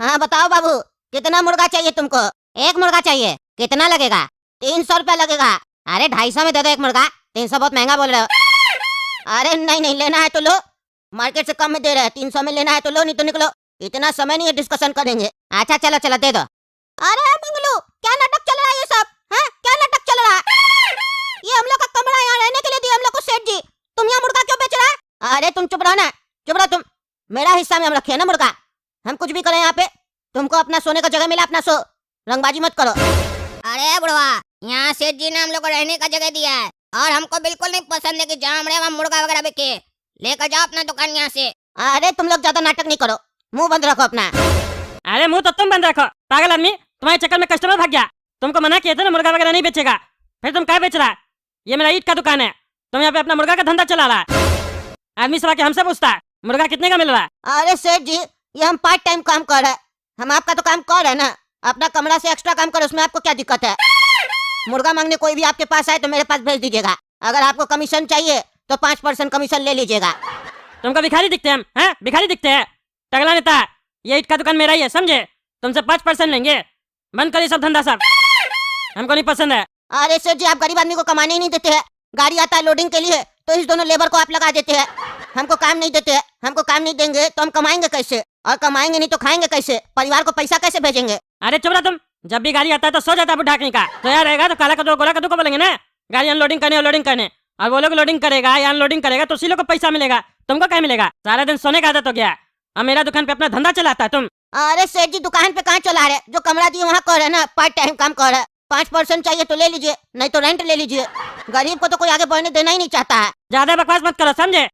हाँ बताओ बाबू, कितना मुर्गा चाहिए तुमको? एक मुर्गा चाहिए, कितना लगेगा? 300 रुपया लगेगा। अरे 250 में दे दो एक मुर्गा, 300 बहुत महंगा बोल रहे हो। अरे नहीं नहीं, लेना है तो लो, मार्केट से कम में दे रहे हैं, 300 में लेना है तो लो, नहीं तो निकलो। इतना समय नहीं है डिस्कशन करेंगे। अच्छा चलो चलो दे दो। अरे मंगलू, क्या नाटक चल रहा है ये सब? हैं, क्या नाटक चल रहा है? ये हम लोग का कमरा यहाँ रहने के लिए दिया हम लोग को सेठ जी, तुम यहाँ मुर्गा क्यों बेच रहा है? अरे तुम चुप रहो ना, चुप रहो तुम। मेरा हिस्सा में हम रखे है ना मुर्गा, हम कुछ भी करें यहाँ पे। तुमको अपना सोने का जगह मिला, अपना सो, रंगबाजी मत करो। अरे बुढ़वा, यहाँ सेठ जी ने हम लोग को रहने का जगह दिया है और हमको बिल्कुल नहीं पसंद है कि जहाँ हम रहे वहाँ मुर्गा वगैरह बिके। लेकर जाओ अपना दुकान यहाँ से। अरे तुम लोग ज्यादा नाटक नहीं करो, मुंह बंद रखो अपना। अरे मुंह तो तुम बंद रखो, पागल आदमी, तुम्हारे चक्कर में कस्टमर भाग गया। तुमको मना किया था ना मुर्गा वगैरह नहीं बेचेगा, फिर तुम क्या बेच रहा है? ये मेरा ईट का दुकान है, तुम यहाँ पे अपना मुर्गा का धंधा चला रहा है। आदमी सब आके हमसे पूछता है मुर्गा कितने का मिल रहा है। अरे सेठ जी, ये हम पार्ट टाइम काम कर रहे हैं, हम आपका तो काम कर रहे हैं ना, अपना कमरा से एक्स्ट्रा काम करो, उसमें आपको क्या दिक्कत है? मुर्गा मांगने कोई भी आपके पास आए तो मेरे पास भेज दीजिएगा। अगर आपको कमीशन चाहिए तो 5% कमीशन ले लीजिएगा। तुमको भिखारी दिखते हैं हम? भिखारी दिखते हैं? टगला नेता, ये ईट का दुकान मेरा ही है, समझे? तुमसे 5% लेंगे, बंद करिए सब धंधा सब, हमको नहीं पसंद है। अरे सेठ जी, आप गरीब आदमी को कमाने ही नहीं देते हैं। गाड़ी आता है लोडिंग के लिए तो इस दोनों लेबर को आप लगा देते हैं, हमको काम नहीं देते हैं। हमको काम नहीं देंगे तो हम कमाएंगे कैसे? और कमाएंगे नहीं तो खाएंगे कैसे? परिवार को पैसा कैसे भेजेंगे? अरे चुप रहा तुम, जब भी गाड़ी आता है तो सो जाता है बुढ़ा कहीं का। तो यार रहेगा तो काला कद्दू गोला कद्दू को बोलेंगे ना, गाड़ी अनलोडिंग करने लोडिंग करने, और वो लोग लोडिंग करेगा या अनलोडिंग करेगा तो उसी लोग को पैसा मिलेगा, तुमको क्या मिलेगा? सारा दिन सोने का आदत हो गया। अब मेरा दुकान पे अपना धंधा चलाता है तुम। अरे सेठ जी, दुकान पे कहाँ चला रहे? जो कमरा दिए वहाँ कर रहे ना, पार्ट टाइम काम कर रहे। 5% चाहिए तो ले लीजिए, नहीं तो रेंट ले लीजिए। गरीब को तो कोई आगे बढ़ने देना ही नहीं चाहता है। ज्यादा बकवास मत करो, समझे?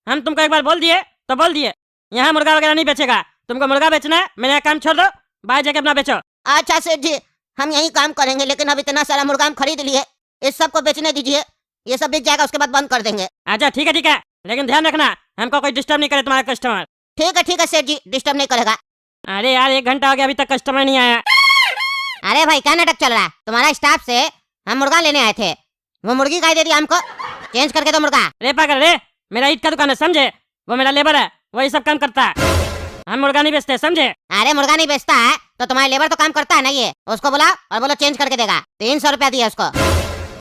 हम तुमको एक बार बोल दिए तो बोल दिए, यहाँ मुर्गा वगैरह नहीं बेचेगा। तुमको मुर्गा बेचना है, मेरा काम छोड़ दो, बाहर जाके अपना बेचो। अच्छा सेठ जी, हम यही काम करेंगे, लेकिन अब इतना सारा मुर्गा हम खरीद लिए, इस सब को बेचने दीजिए, ये सब बिक जाएगा, उसके बाद बंद कर देंगे। अच्छा ठीक है, लेकिन ध्यान रखना हमको कोई डिस्टर्ब नहीं करे तुम्हारा कस्टमर। ठीक है सेठ जी, डिस्टर्ब नहीं करेगा। अरे यार 1 घंटा हो गया, अभी तक कस्टमर नहीं आया। अरे भाई, क्या नाटक चल रहा है? तुम्हारा स्टाफ से हम मुर्गा लेने आए थे, वो मुर्गी खाई दे दिया हमको, चेंज करके दो मुर्गा। रे पागल रे, मेरा ईट का दुकान है, समझे? वो मेरा लेबर है, वही सब काम करता है, हम मुर्गा नहीं बेचते, समझे? अरे मुर्गा नहीं बेचता है तो तुम्हारा लेबर तो काम करता है ना, ये उसको बुलाओ और बोलो चेंज करके देगा। 300 रुपया दिया उसको।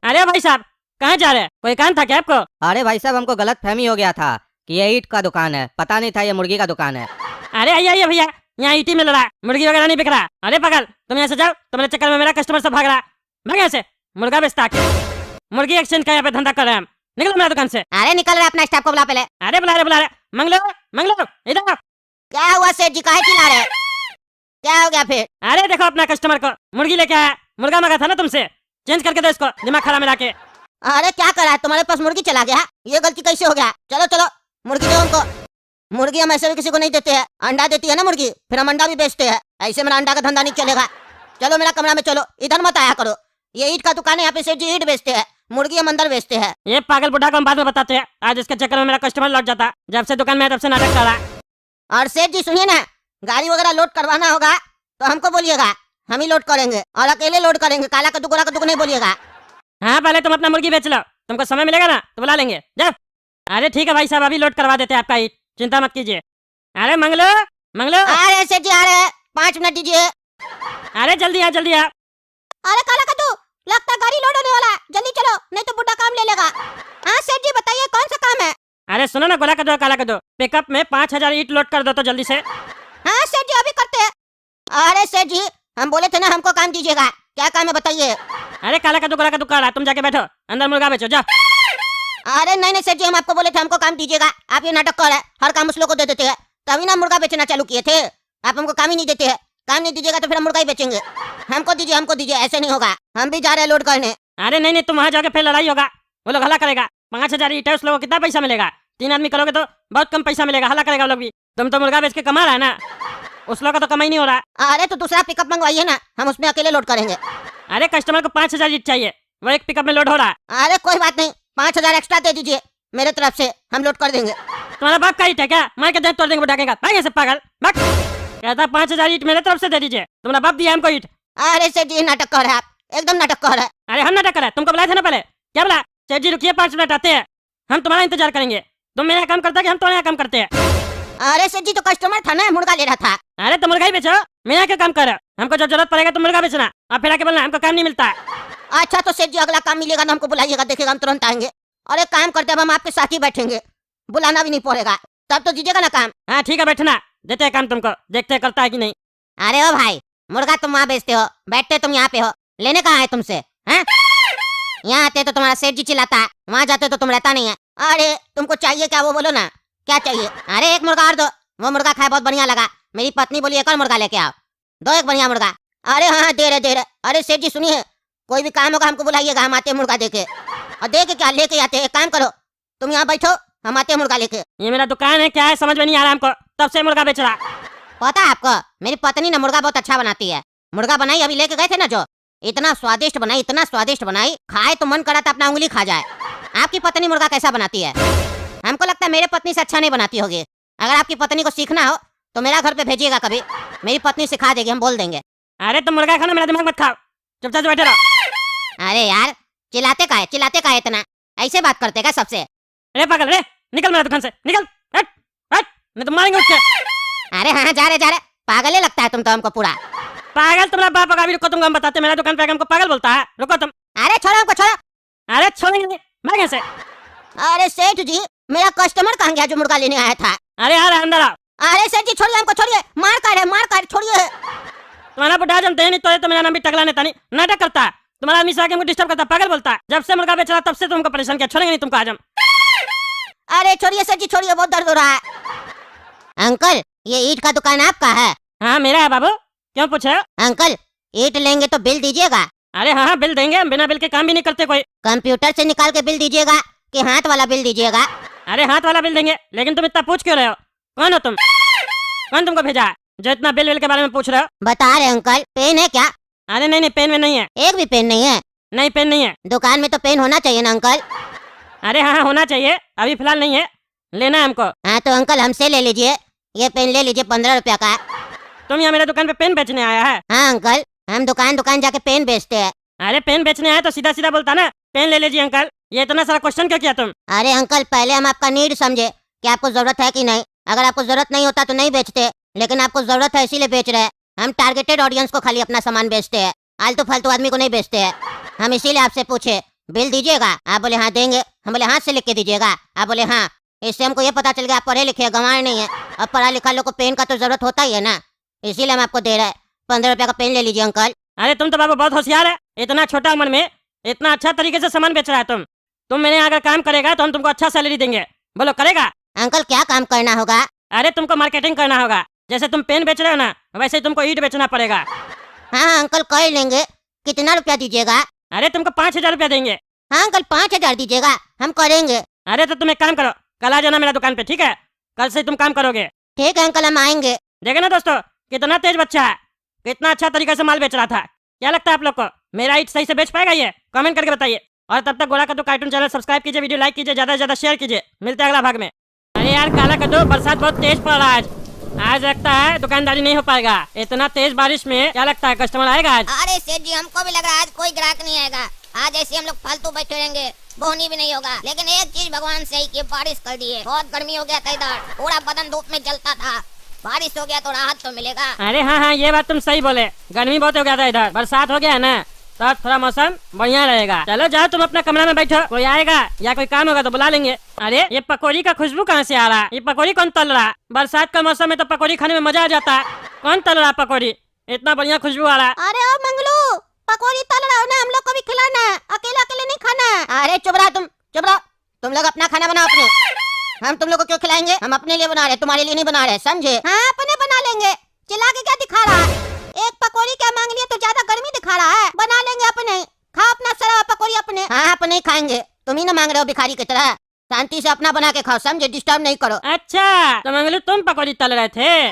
अरे भाई साहब, कहाँ जा रहे हैं? कोई काम था क्या आपको? अरे भाई साहब, हमको गलत फहमी हो गया था कि ये ईट का दुकान है, पता नहीं था ये मुर्गी का दुकान है। अरे आइए भैया, यहाँ ईटी मिल रहा है, मुर्गी वगैरह नहीं बिक रहा। अरे पागल, तुम यहाँ से जाओ, तुम्हारे चक्कर में मेरा कस्टमर सब भाग रहा। भाग यहाँ से, मुर्गा बेचता के मुर्गी एक्सचेंज का यहाँ पे धंधा कर रहे हैं हम। निकलो मेरा दुकान से। अरे निकल रहे, अपना स्टाफ को बुला पहले। अरे बुला रहे मंगलो इधर। क्या हुआ सेठ जी, काहे चिल्ला रहे? क्या हो गया फिर? अरे देखो अपना कस्टमर को मुर्गी लेके आया, मुर्गा मांगा था ना तुमसे, चेंज करके दो इसको, दिमाग खराब मिला के। अरे क्या करा है, तुम्हारे पास मुर्गी चला गया? ये गलती कैसे हो गया? चलो चलो मुर्गी दो हमको। मुर्गी हम ऐसे भी किसी को नहीं देते हैं, अंडा देती है ना मुर्गी, फिर हम अंडा भी बेचते हैं, ऐसे मेरा अंडा का धंधा नहीं चलेगा। चलो मेरा कमरा में चलो, इधर मत आया करो, ये ईट का दुकान है, यहाँ पे सेठ जी ईट बेचते हैं, मुर्गी हम अंदर बेचते हैं। ये पागल बुढ़ा को हम बाद में बताते हैं, आज इसके चक्कर में मेरा कस्टमर लौट जाता। जब से दुकान में है तब से नाटक कर रहा है। और सेठ जी सुनिए ना, गाड़ी वगैरह लोड करवाना होगा तो हमको बोलिएगा, हम ही लोड करेंगे, और अकेले लोड करेंगे, काला कद्दू गोला कद्दू नहीं बोलिएगा। हाँ पहले तुम अपना मुर्गी बेच लो, तुमको समय मिलेगा ना तो बुला लेंगे, जाओ। अरे ठीक है भाई साहब, अभी लोड करवा देते हैं आपका ईट, चिंता मत कीजिए। अरे मंगलो अरे सेठ जी आ रहे हैं, 5 मिनट दीजिए। अरे जल्दी आ। अरे काला कद्दू, लगता है गाड़ी लोड होने वाला है, जल्दी चलो नहीं तो बुड्ढा काम ले लेगा। हाँ सेठ जी बताइए कौन सा काम है? अरे सुनो ना, गोला कद्दू काला कद्दू, पिकअप में 5000 ईट लोड कर दो तो जल्दी से। हाँ सेठ जी अभी करते हैं। अरे सेठ जी, हम बोले थे ना हमको काम दीजिएगा, क्या काम है बताइए? अरे काला कद्दू गोला कद्दू कर रहा, तुम जाके बैठो, अंदर मुर्गा बेचो, जाओ। अरे नहीं सेठ जी, हम आपको बोले थे हमको काम दीजिएगा, आप ये नाटक कर रहे हैं, हर काम उस लोग को दे देते हैं, तभी ना मुर्गा बेचना चालू किए थे। आप हमको काम ही नहीं देते हैं, काम नहीं दीजिएगा तो फिर हम मुर्गा ही बेचेंगे। हमको दीजिए, ऐसे नहीं होगा, हम भी जा रहे हैं लोड करने। अरे नहीं तुम वहाँ जाके फिर लड़ाई होगा, वो लोग हल्ला करेगा। 5000 ईट है, उस लोगों को कितना पैसा मिलेगा? 3 आदमी करोगे तो बहुत कम पैसा मिलेगा, हल्ला करेगा वो लोग भी। तुम तो मुर्गा बेच के कमा रहा है ना, उस लोग का तो कमाई नहीं हो रहा। अरे तो दूसरा पिकअप मंगवाइए ना, हम उसमें अकेले लोड करेंगे। अरे कस्टमर को 5000 ईट चाहिए, वो एक पिकअप में लोड हो रहा है। अरे कोई बात नहीं, 5000 एक्स्ट्रा दे दीजिए मेरे तरफ से, हम लोड कर देंगे। तुम्हारा बाप का ईट है क्या? मार के देख तोड़ देंगे, बुढ़ा भाग से पागल भाग। कहता 5000 ईट मेरे तरफ से दे दीजिए, तुम्हारा बाप दिया हमको ईट। अरे सेठ जी नाटक कर रहे हैं आप, एकदम नाटक कर रहे हैं। अरे हम नाटक कर रहे हैं, तुमको बुलाया था ना पहले, क्या बोला? सेठ जी रुकिए 5 मिनट आते हैं, हम तुम्हारा इंतजार करेंगे। तुम मेरा काम करता है कि हम तुम्हारा काम करते हैं? अरे सेठ जी तो कस्टमर था ना, मुर्गा ले रहा था। अरे तो मुर्गा ही बेचो, मेरा क्या काम कर रहे हो? हमको जब जरूरत पड़ेगा तो मुर्गा बेचना, और फिर आके बोलना हमको काम नहीं मिलता है। अच्छा तो सेठ जी अगला काम मिलेगा ना हमको बुलाइएगा, देखिएगा हम तुरंत आएंगे। और एक काम करते हैं, अब हम आपके साथ ही बैठेंगे, बुलाना भी नहीं पड़ेगा, तब तो दीजिएगा ना काम। हाँ ठीक है, बैठना, देते हैं काम तुमको, देखते हैं करता है कि नहीं। अरे ओ भाई, मुर्गा तुम वहाँ बेचते हो, बैठते तुम यहाँ पे हो, लेने कहाँ है तुमसे? हैं? यहाँ आते तो तुम्हारा सेठ जी चिल्लाता है, वहाँ जाते तो तुम रहता नहीं है। अरे तुमको चाहिए क्या वो बोलो ना, क्या चाहिए? अरे एक मुर्गा और दो, वो मुर्गा खाए बहुत बढ़िया लगा, मेरी पत्नी बोली एक और मुर्गा लेके आओ, दो एक बढ़िया मुर्गा। अरे हाँ दे रहे। अरे सेठ जी सुनिए, कोई भी काम होगा हमको बुलाइएगा, हम आते मुर्गा देके, और देके क्या लेके आते हैं। काम करो तुम यहाँ बैठो, हम आते मुर्गा लेके। ये मेरा दुकान है, क्या है समझ में नहीं आ रहा हमको, तब से मुर्गा बेच रहा। पता है आपको, मेरी पत्नी ना मुर्गा बहुत अच्छा बनाती है। मुर्गा बनाई अभी लेके गए थे ना जो, इतना स्वादिष्ट बनाई, इतना स्वादिष्ट बनाई, खाए तो मन करा था अपना उंगली खा जाए। आपकी पत्नी मुर्गा कैसा बनाती है? हमको लगता है मेरे पत्नी से अच्छा नहीं बनाती होगी। अगर आपकी पत्नी को सीखना हो तो मेरा घर पे भेजिएगा कभी, मेरी पत्नी सिखा देगी, हम बोल देंगे। अरे तुम मुर्गा खाना, मेरा दिमाग मत खाओ, चुपचाप से बैठे रहो। अरे यार चिल्लाते का है इतना, ऐसे बात करते क्या सबसे? अरे पागल, रे निकल मेरा दुकान से, निकल, हट हट, नहीं तो मारेंगे उठ के। अरे हाँ जा रहे, पागल ही लगता है तुम तो हमको पूरा। पागल तुम्हारा बाप होगा, अभी रुको तुमको हम बताते, मेरा दुकान पे आके हमको पागल बोलता है, रुको तुम। अरे छोड़ो हमको, छोड़ो। अरे छोड़ेंगे नहीं, मैं कैसे? अरे सेठ जी, मेरा कस्टमर कहाँ गया जो मुर्गा लेने आया था? अरे यार अंदर आओ। अरे सेठ जी छोड़िए हमको, छोड़िए, मार काट छोड़िए। तुम्हारा बुढ़ा जानते हैं नहीं तो, ये तो मेरा नाम भी टकला नेता नहीं, नाटक करता है, तुम्हारा आदमी से आके हमको डिस्टर्ब करता है, पागल बोलता है। जब से मुर्गा बेच रहा तब से तुमको परेशान किया, छोड़ेंगे नहीं तुमको आज हम। अरे छोड़िए सेठ जी छोड़िए, बहुत दर्द हो रहा है। अंकल ये ईंट का दुकान आपका है? हाँ मेरा है बाबू, क्यों पूछे? अंकल ईंट लेंगे तो बिल दीजिएगा। अरे हाँ बिल देंगे, हम बिना बिल के काम भी नहीं करते कोई। कंप्यूटर से निकाल के बिल दीजिएगा कि हाथ वाला बिल दीजिएगा? अरे हाथ वाला बिल देंगे, लेकिन तुम इतना पूछ क्यों रहे हो? कौन हो तुम? कौन तुमको भेजा है जो इतना बिल के बारे में पूछ रहे हो? बता रहे अंकल, पेन है क्या? अरे नहीं, पेन में नहीं है। एक भी पेन नहीं है? नहीं पेन नहीं है। दुकान में तो पेन होना चाहिए ना अंकल? अरे हाँ होना चाहिए, अभी फिलहाल नहीं है, लेना है हमको। हाँ तो अंकल हमसे ले लीजिए, ये पेन ले लीजिए, 15 रुपया का। तुम यहाँ मेरे दुकान पे पेन बेचने आया है? हाँ अंकल, हम दुकान जाके पेन बेचते हैं। अरे पेन बेचने आया तो सीधा सीधा बोलता ना, पेन ले लीजिए अंकल, ये इतना सारा क्वेश्चन क्यों किया तुम? अरे अंकल पहले हम आपका नीड समझे कि आपको जरूरत है कि नहीं। अगर आपको जरूरत नहीं होता तो नहीं बेचते, लेकिन आपको जरूरत है इसीलिए बेच रहे हैं। हम टारगेटेड ऑडियंस को खाली अपना सामान बेचते हैं, आलतू फालतू आदमी को नहीं बेचते हैं। हम इसीलिए आपसे पूछे बिल दीजिएगा, आप बोले हाँ देंगे, हम बोले हाथ से लिख के दीजिएगा, आप बोले हाँ। इससे हमको ये पता चल गया आप पढ़े लिखे गंवार नहीं है। अब पढ़ा लिखा लोग को पेन का तो जरूरत होता ही है ना, इसीलिए हम आपको दे रहे हैं। 15 रुपया का पेन ले लीजिए अंकल। अरे तुम तो बाबू बहुत होशियार है, इतना छोटा उम्र में इतना अच्छा तरीके से सामान बेच रहा है तुम मेरे यहाँ अगर काम करेगा तो हम तुमको अच्छा सैलरी देंगे, बोलो करेगा? अंकल क्या काम करना होगा? अरे तुमको मार्केटिंग करना होगा, जैसे तुम पेन बेच रहे हो ना वैसे ही तुमको ईंट बेचना पड़ेगा। हाँ अंकल कर लेंगे, कितना रुपया दीजिएगा? अरे तुमको 5,000 रुपया देंगे। हाँ अंकल 5,000 दीजिएगा, हम करेंगे। अरे तो तुम एक काम करो, कल आ जाना मेरा दुकान पे, ठीक है? कल से तुम काम करोगे। ठीक है अंकल हम आएंगे। देखे ना दोस्तों, कितना तेज बच्चा है, कितना अच्छा तरीके से माल बेच रहा था। क्या लगता है आप लोग को मेरा ईंट सही से बेच पाएगा ये? कमेंट करके बताइए। और तब तक गोरा कद्दू कार्टून चैनल सब्सक्राइब कीजिए, वीडियो लाइक कीजिए, ज्यादा से ज्यादा शेयर कीजिए। मिलते हैं अगला भाग में। अरे यार काला कद्दू, बरसात बहुत तेज पड़ रहा है आज लगता है दुकानदारी नहीं हो पाएगा। इतना तेज बारिश में क्या लगता है कस्टमर आएगा आज? अरे सेठ जी हमको भी लग रहा है आज कोई ग्राहक नहीं आएगा। आज ऐसे हम लोग फालतू बैठे रहेंगे, बोहनी भी नहीं होगा। लेकिन एक चीज भगवान से ही कि बारिश कर दी है, बहुत गर्मी हो गया था इधर, पूरा बदन धूप में जलता था। बारिश हो गया तो राहत तो मिलेगा। अरे हाँ ये बात तुम सही बोले, गर्मी बहुत हो गया था इधर, बरसात हो गया है ना तो थोड़ा मौसम बढ़िया रहेगा। चलो जाओ तुम अपना कमरा में बैठो, कोई आएगा या कोई काम होगा तो बुला लेंगे। अरे ये पकौड़ी का खुशबू कहाँ से आ रहा है? ये पकौड़ी कौन तल रहा है? बरसात का मौसम में तो पकौड़ी खाने में मजा आ जाता है। कौन तल रहा है पकौड़ी? इतना बढ़िया खुशबू आ रहा है। अरे ओ मंगलू, पकौड़ी तल रहा हो ना, हम लोग को भी खिलाना, अकेले अकेले नहीं खाना। अरे चुप रहो तुम लोग अपना खाना बनाओ अपने, हम तुम लोग को क्यों खिलाएंगे? हम अपने लिए बना रहे, तुम्हारे लिए नहीं बना रहे, समझे? हाँ अपने बना लेंगे, चिल्ला के क्या दिखा रहा है? एक पकौड़ी क्या मांग लिया तो ज्यादा गर्मी दिखा रहा है, बना लेंगे अपने, खाओ अपना सारा पकौड़ी अपने। हाँ अपने ही खाएंगे, तुम ही ना मांग रहे हो भिखारी की तरह, शांति से अपना बना के खाओ, समझे? डिस्टर्ब नहीं करो। अच्छा तो मंगलू तुम पकौड़ी तल रहे थे,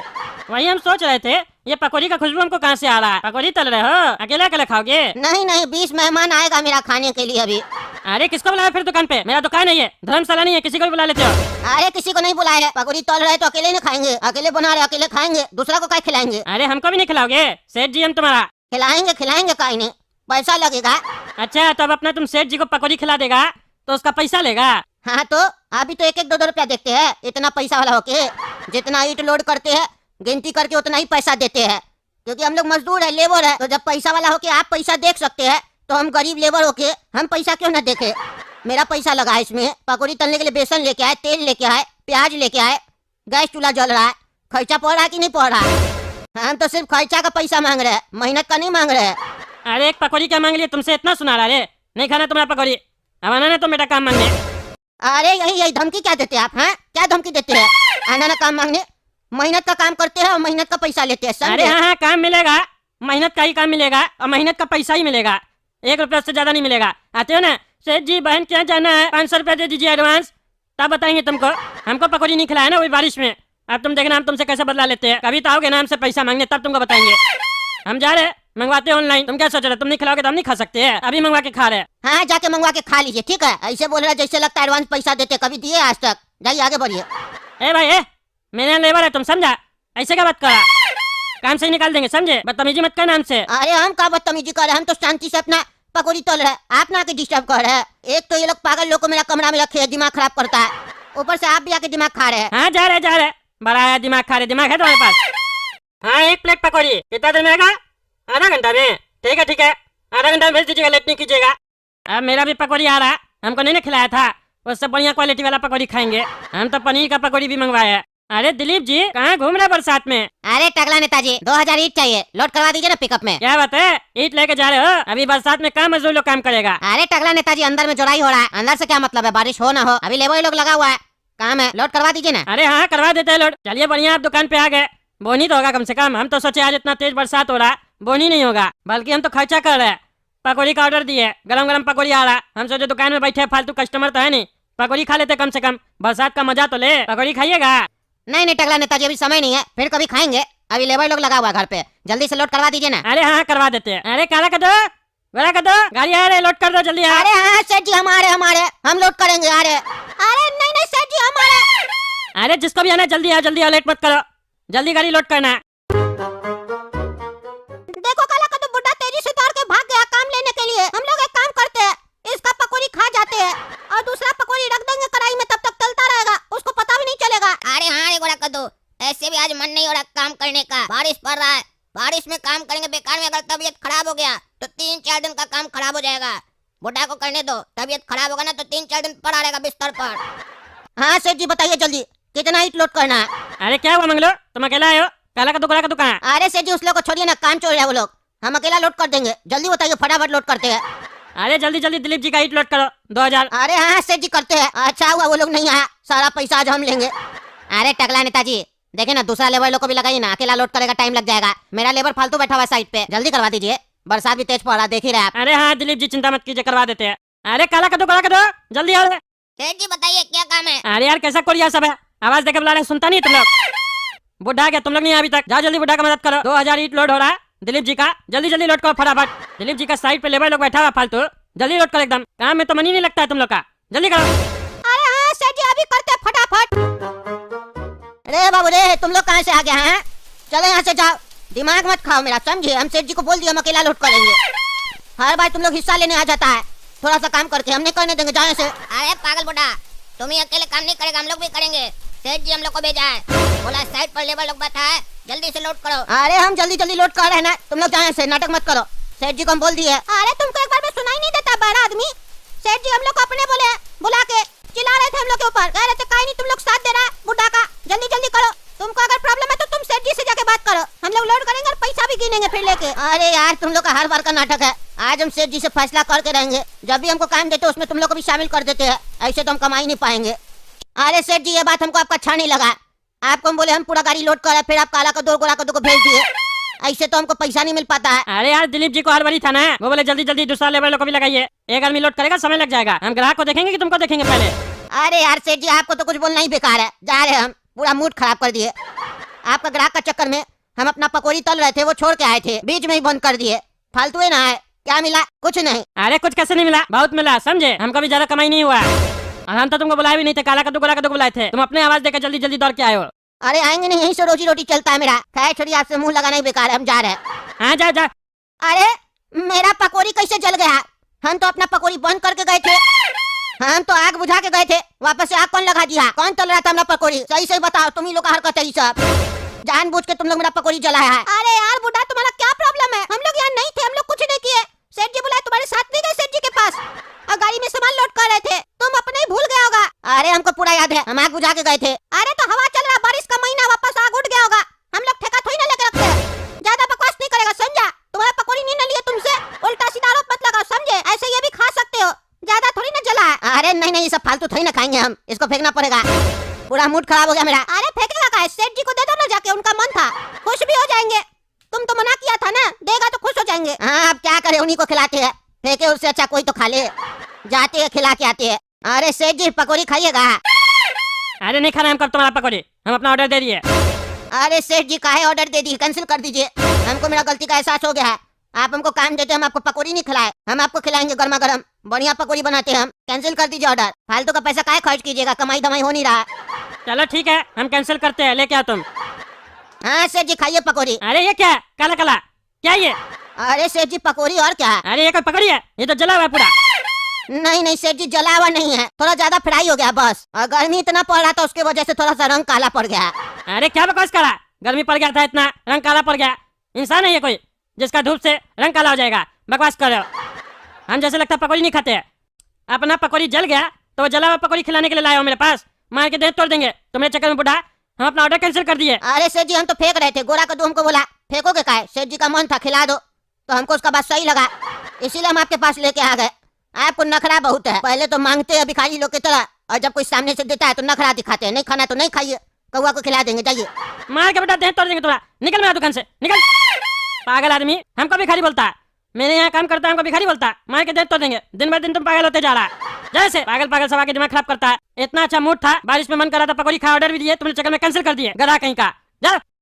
वही हम सोच रहे थे ये पकौड़ी का खुशबू हमको कहाँ से आ रहा है। पकौड़ी तल रहे हो, अकेले अकेले खाओगे? नहीं 20 मेहमान आएगा मेरा खाने के लिए अभी। अरे किसको बुलाया फिर दुकान पे? मेरा दुकान है ये, धर्मशाला नहीं है, किसी को भी बुला लेते हो। अरे किसी को नहीं बुलाया है, पकौड़ी तल रहे तो अकेले नहीं खाएंगे, अकेले बना रहे अकेले खाएंगे, दूसरा को क्या खिलाएंगे? अरे हमको भी नहीं खिलाओगे? सेठ जी हम तुम्हारा खिलाएंगे काहे नहीं, पैसा लगेगा। अच्छा तो अब अपना तुम सेठ जी को पकौड़ी खिला देगा तो उसका पैसा लेगा? हाँ तो आप भी तो एक एक 2-2 रुपया देखते हैं, इतना पैसा वाला होके। जितना ईट लोड करते हैं गिनती करके उतना ही पैसा देते हैं, क्योंकि हम लोग मजदूर है, लेबर है। तो जब पैसा वाला होके आप पैसा देख सकते हैं तो हम गरीब लेबर होके हम पैसा क्यों न देखे। मेरा पैसा लगा है इसमें। पकौड़ी तलने के लिए बेसन लेके आए, तेल लेके आए, प्याज लेके आए, गैस चूल्हा जल रहा है। खर्चा पड़ रहा है कि नहीं पड़ रहा है? हम तो सिर्फ खर्चा का पैसा मांग रहे हैं, मेहनत का नहीं मांग रहे हैं। अरे एक पकौड़ी क्या मांग लिया तुमसे, इतना सुना रहा है? नहीं खाना तुम्हारा पकौड़ी, अब आना ना तुम बेटा काम मांगने। अरे यही धमकी क्या देते हैं आप? हैं क्या धमकी देते हैं? आना ना काम मांगने। मेहनत का काम करते हैं और मेहनत का पैसा लेते हैं, अरे समझे? हाँ काम मिलेगा, मेहनत का ही काम मिलेगा और मेहनत का पैसा ही मिलेगा, 1 रुपया से ज्यादा नहीं मिलेगा। आते हो ना सेठ जी, बहन क्या जाना है, 500 रुपया दे दीजिए एडवांस, तब बताएंगे तुमको। हमको पकौड़ी नहीं खिलाया ना वही बारिश में, अब तुम देखना हम तुमसे कैसे बदला लेते हैं। कभी तो आओगे ना हमसे पैसा मांगने, तब तुमको बताएंगे। हम जा रहे मंगवाते ऑनलाइन, तुम क्या सोच रहे? तुम नहीं खिलाओगे तो हम नहीं खा सकते हैं, अभी मंगवा के खा रहे हैं। हाँ जाके मंगवा के खा लीजिए, ठीक है? ऐसे बोल रहा है जैसे लगता है एडवांस पैसा देते, कभी दिए आज तक? जाइए आगे बढ़िए। ए भाई ए, मेरे यहाँ लेबर है, तुम समझा? ऐसे क्या बात करा, काम से ही निकाल देंगे, समझे? बदतमीजी मत करना हमसे। अरे हम क्या बदतमीजी कर रहे हैं, हम तो शांति से अपना पकौड़ी तोल रहे हैं, आप ना आके डिस्टर्ब कर रहे हैं। एक तो ये लोग पागल लोग को मेरा कमरा में रखे, दिमाग खराब करता है, ऊपर से आप भी आके दिमाग खा रहे हैं। हाँ जा रहे बड़ा आया दिमाग खा रहे, दिमाग है तुम्हारे पास? हाँ 1 प्लेट पकौड़ी कितना देर में आएगा? आधा घंटा में? ठीक है, आधा घंटा में भेज दीजिएगा, लेट नहीं कीजिएगा। अब मेरा भी पकौड़ी आ रहा है, हमको नहीं खिलाया था, उससे बढ़िया क्वालिटी वाला पकौड़ी खाएंगे। हम तो पनीर का पकौड़ी भी मंगवाया है। अरे दिलीप जी कहाँ घूम रहे बरसात में? अरे टकला नेताजी 2000 ईट चाहिए, लोड करवा दीजिए ना पिकअप में। क्या बात है, ईट लेके जा रहे हो? अभी बरसात में कहाँ मजदूर लोग काम करेगा? अरे टकला नेताजी अंदर में जोड़ाई हो रहा है, अंदर से क्या मतलब है, बारिश हो ना हो, अभी लेबर लोग लगा हुआ है, काम है, लोड करवा दीजिए ना। अरे हाँ करवा देते हैं लोड। चलिए बढ़िया, आप दुकान पे आ गए, बोनी तो होगा कम से कम। हम तो सोचे आज इतना तेज बरसात हो रहा है बोनी नहीं होगा, बल्कि हम तो खर्चा कर रहे हैं। पकौड़ी का ऑर्डर दिए, गरम गरम पकौड़ी आ रहा, हम सोचे दुकान में बैठे फालतू कस्टमर तो है नहीं, पकौड़ी खा लेते कम से कम, बरसात का मजा तो ले। पकौड़ी खाइएगा? नहीं टकला नेताजी अभी समय नहीं है, फिर कभी खाएंगे, अभी लेबर लोग लगा हुआ है घर पे, जल्दी से लोड करवा दीजिए ना। अरे हाँ करवा देते हैं। अरे काला कर दो, गोरा कर दो, गाड़ी आ रही, लोड कर दो जल्दी। अरे हाँ सेठ जी हमारे हम लोड करेंगे। अरे नहीं सेठ जी हमारे। अरे जिसको भी आना जल्दी आओ, जल्दी आओ, लेट मत करो, जल्दी गाड़ी लोड करना। देखो काला का तो बुड्ढा तेजी से दौड़ के भाग गया काम लेने के लिए। हम लोग एक काम करते हैं, इसका पकौड़ी खा जाते हैं और दूसरा पकौड़ी रख देंगे कढ़ाई में, तब तक तलता रहेगा, उसको पता भी नहीं चलेगा। अरे हाँ रे गोरा कद्दू, ऐसे भी आज मन नहीं हो रहा काम करने का, बारिश पड़ रहा है, बारिश में काम करेंगे बेकार में, अगर तबीयत खराब हो गया तो 3-4 दिन का काम खराब हो जाएगा। बुढ़ा को करने दो, तबीयत खराब होगा ना तो 3-4 दिन पड़ा रहेगा बिस्तर पर। हाँ सेठ जी बताइए जल्दी, कितना ईट लोड करना है? अरे क्या हुआ मंगलो, तुम अकेला आए हो? काला का दुकान का दुकान? अरे सेठ जी उस लोग को छोड़िए ना, काम चोर है वो लोग, हम अकेला लोड कर देंगे, जल्दी बताइए, फटाफट लोड करते हैं। अरे जल्दी जल्दी दिलीप जी का ईट लोड करो 2000। अरे हाँ सेठ जी करते हैं। अच्छा हुआ वो लोग नहीं आया, सारा पैसा आज हम लेंगे। अरे टकला नेताजी देखे ना, दूसरा लेबर लोग को भी लगाइए ना, अकेला लोड करेगा टाइम लग जाएगा, मेरा लेबर फालतू बैठा हुआ साइड पे, जल्दी करवा दीजिए, बरसात भी तेज पड़ रहा देख ही रहे आप। अरे हाँ दिलीप जी चिंता मत कीजिए, करवा देते हैं। अरे काला कर दो जल्दी आओ। सेठ जी बताइए क्या काम है? अरे यार कैसा कोरिया सब है, आवाज देके बुला रहे, सुनता नहीं तुम लोग? बुढ़ा गया तुम लोग नहीं अभी तक, जाओ जल्दी बुढ़ा का मदद करो। 2000 ईट लोड हो रहा है दिलीप जी का, जल्दी जल्दी लोड करो फटाफट। दिलीप जी का साइड पे लेबर लोग बैठा हुआ फालतू, जल्दी लोड करो, एकदम काम में तो मन ही नहीं लगता है तुम लोग का, जल्दी करो। अरे हाँ सेठ जी अभी करते हैं फटाफट। अरे बाबू रे तुम लोग कहाँ से आ गए हैं? चलो यहाँ से जाओ, दिमाग मत खाओ मेरा, समझे? हम सेठ जी को बोल दिया हम अकेला लोड करेंगे, हर बार तुम लोग हिस्सा लेने आ जाता है, थोड़ा सा काम करके हम नहीं करने देंगे, जाओ यहाँ से। अरे पागल बुढ़ा, तुम ही अकेले काम नहीं करेगा, हम लोग भी करेंगे, सेठ जी हम लोग को भेजा है, बोला साइड पर लेबर लोग बैठा है, जल्दी से लोड करो। अरे हम जल्दी जल्दी लोड कर रहे हैं ना, तुम लोग जाओ यहाँ से, नाटक मत करो, सेठ जी को हम बोल दिए। अरे तुमको एक बार में सुनाई नहीं देता बड़ा आदमी? सेठ जी हम लोग को अपने बोले बुला के चिल्ला रहे थे हम लोग के ऊपर, कह रहे थे काहे नहीं तुम लोग साथ दे रहा है बुढ़ा का, जल्दी जल्दी करो, तुमको अगर प्रॉब्लम है तो तुम सेठ जी से जाके बात करो, हम लोग लोड करेंगे और पैसा भी गिनेंगे फिर लेके। अरे यार तुम लोग का हर बार का नाटक है, आज हम सेठ जी से फैसला करके रहेंगे, जब भी हमको काम देते उसमें तुम लोग को भी शामिल कर देते हैं, ऐसे तो हम कमा ही नहीं पाएंगे। अरे सेठ जी ये बात हमको आपका अच्छा नहीं लगा, आपको हम बोले हम पूरा गाड़ी लोड कर, फिर आप काला का दो गोरा का दो को भेज दिए, ऐसे तो हमको पैसा नहीं मिल पाता है। अरे यार दिलीप जी को हर बारी था ना, वो बोले जल्दी जल्दी दूसरा लेबर लोग को भी लगाइए, एक आदमी लोड करेगा समय लग जाएगा, हम ग्राहक को देखेंगे कि तुमको देखेंगे पहले। अरे यार सेठ जी आपको तो कुछ बोलना ही बेकार है, जा रहे हम, पूरा मूड खराब कर दिए, आपका ग्राहक का चक्कर में हम अपना पकौड़ी तल रहे थे, वो छोड़ के आए थे, बीच में ही बंद कर दिए, फालतू है ना है, क्या मिला? कुछ नहीं। अरे कुछ कैसे नहीं मिला, बहुत मिला, समझे? हमको भी ज्यादा कमाई नहीं हुआ, और हम तो तुमको बुलाए भी नहीं थे, काला कद्दू गोरा कद्दू बुलाए थे, तुम अपने आवाज देकर जल्दी जल्दी दौड़ के आए हो। अरे आएंगे नहीं, यहीं से रोजी रोटी चलता है मेरा, खैर छोड़िए, आपसे मुंह लगाना ही बेकार है, हम जा रहे हैं। हाँ जा जा। अरे मेरा पकौड़ी कैसे जल गया? हम तो अपना पकौड़ी बंद करके गए थे। हम तो आग बुझा के गए थे, वापस से आग कौन लगा दिया? कौन तल रहा था हमारा पकौड़ी? सही सही बताओ, तुम ही लोग का हरकत है ये सब। जानबूझ के तुम लोग मेरा पकौड़ी जलाया है। अरे यार बुढ़ा, तुम्हारा क्या प्रॉब्लम है? हम लोग यहाँ नहीं थे, हम लोग कुछ नहीं किए। सेठ जी बुलाए, तुम्हारे साथ नहीं गए सेठ जी के पास और गाड़ी में सामान लोड कर रहे थे, तुम अपने ही भूल गया होगा। अरे हमको पूरा याद है, हम आग बुझा के गए थे। अरे तो हवा चल रहा, बारिश का महीना, वापस आग उठ गया होगा। हम लोग ठेका थोड़ी ना लेके रखते हैं। ज्यादा बकवास नहीं करेगा, समझा? तुम्हारा पकौड़ी नहीं ना लिए तुमसे, उल्टा सीधा आरोप मत लगाओ, समझे? ऐसे ये भी खा सकते हो, ज्यादा थोड़ी ना जला है। अरे नहीं नहीं, ये सब फालतू थोड़ी ना खाएंगे हम, इसको फेंकना पड़ेगा। पूरा मूड खराब हो गया मेरा। अरे फेंकेगा का? सेठ जी को दे दो ना जाके, उनका मन था, खुश भी हो जाएंगे। तुम तो मना किया था ना, देगा तो खुश हो जाएंगे। हाँ अब क्या करे, उन्हीं को खिलाते हैं, फेंके उससे अच्छा कोई तो खा ले। जाते हैं खिला के आते हैं। अरे सेठ जी पकौड़ी खाइएगा? अरे नहीं खाना हमको तुम्हारा पकौड़ी, हम अपना ऑर्डर दे दिए। अरे सेठ जी काहे ऑर्डर दे दिए? कैंसिल कर दीजिए, हमको मेरा गलती का एहसास हो गया है। आप हमको काम देते, हम आपको पकौड़ी नहीं खिलाए, हम आपको खिलाएंगे गर्मा गर्म बढ़िया पकौड़ी बनाते हैं हम। कैंसिल कर दीजिए ऑर्डर, फालतू का पैसा काहे खर्च कीजिएगा, कमाई दमाई हो नहीं रहा। चलो ठीक है, हम कैंसिल करते हैं, लेके आओ तुम। हाँ सेठ जी खाइए पकौड़ी। अरे ये क्या है? काला काला क्या ये? अरे सेठ जी पकौड़ी और क्या है? अरे ये कोई पकौड़ी है? ये तो जला हुआ है पूरा। नहीं नहीं सेठ जी, जला हुआ नहीं है, थोड़ा ज्यादा फ्राई हो गया बस, और गर्मी इतना पड़ रहा था उसके वजह से थोड़ा सा रंग काला पड़ गया। अरे क्या बकवास करा, गर्मी पड़ गया था इतना, रंग काला पड़ गया? इंसान है ये कोई जिसका धूप से रंग काला हो जाएगा? बकवास कर रहे हो। हम जैसे लगता पकौड़ी नहीं खाते हैं। अपना पकौड़ी जल गया तो वो जला हुआ पकौड़ी खिलाने के लिए लाए हो मेरे पास, मार के देह तोड़ देंगे तुम्हारे चक्कर में बुढ़ा। हम अपना ऑर्डर कैंसिल कर दिए। अरे सेठ जी हम तो फेंक रहे थे, गोरा कद्दू हमको बोला फेंकोगे का है? सेठ जी का मन था खिला दो, तो हमको उसका बात सही लगा, इसीलिए हम आपके पास लेके आ गए। आपको नखरा बहुत है, पहले तो मांगते हैं भिखारी लोग की तरह, और जब कोई सामने से देता है तो नखरा दिखाते हैं। नहीं खाना तो नहीं खाइए, कौवा को खिला देंगे, जाइए। मार के बेटा देह तोड़ देंगे थोड़ा। निकल मेरा दुकान से, निकल। पागल आदमी, हमको भिखारी बोलता है। मैंने यहाँ काम करता है, हमको भिखारी बोलता है। मार के देह तोड़ देंगे। दिन ब दिन तुम पागल होते जा रहा है, जैसे पागल पागल सवा के दिमाग खराब करता है। इतना अच्छा मूड था, बारिश में मन कर रहा था पकौड़ी खा, ऑर्डर भी दिए, तुमने चक्कर में कैंसिल कर दिए, गधा कहीं का। जा।